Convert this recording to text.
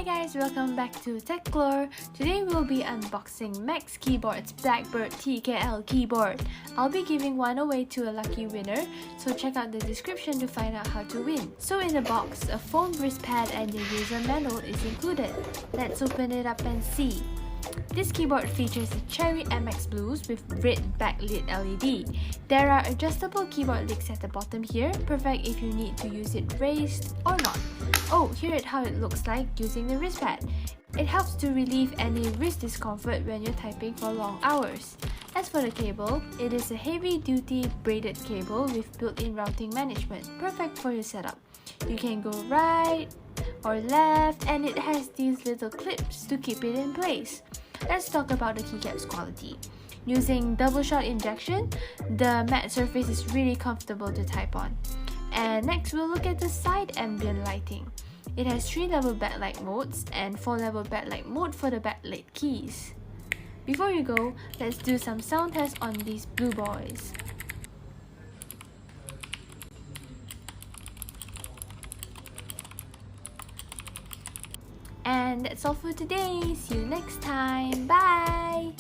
guys, welcome back to Techlur. Today we'll be unboxing Max Keyboard's Blackbird TKL keyboard. I'll be giving one away to a lucky winner, so check out the description to find out how to win. So in the box, a foam wrist pad and a user manual is included. Let's open it up and see. This keyboard features a cherry MX blues with red backlit LED. There are adjustable keyboard legs at the bottom here, perfect if you need to use it raised or not. Oh, here is how it looks like using the wrist pad. It helps to relieve any wrist discomfort when you're typing for long hours. As for the cable, it is a heavy-duty braided cable with built-in routing management, perfect for your setup. You can go right or left, and it has these little clips to keep it in place. Let's talk about the keycaps quality. Using double shot injection, the matte surface is really comfortable to type on. And next we'll look at the side ambient lighting. It has 3 level backlight modes and 4 level backlight mode for the backlit keys. Before you go, let's do some sound tests on these blue boys. And that's all for today. See you next time. Bye!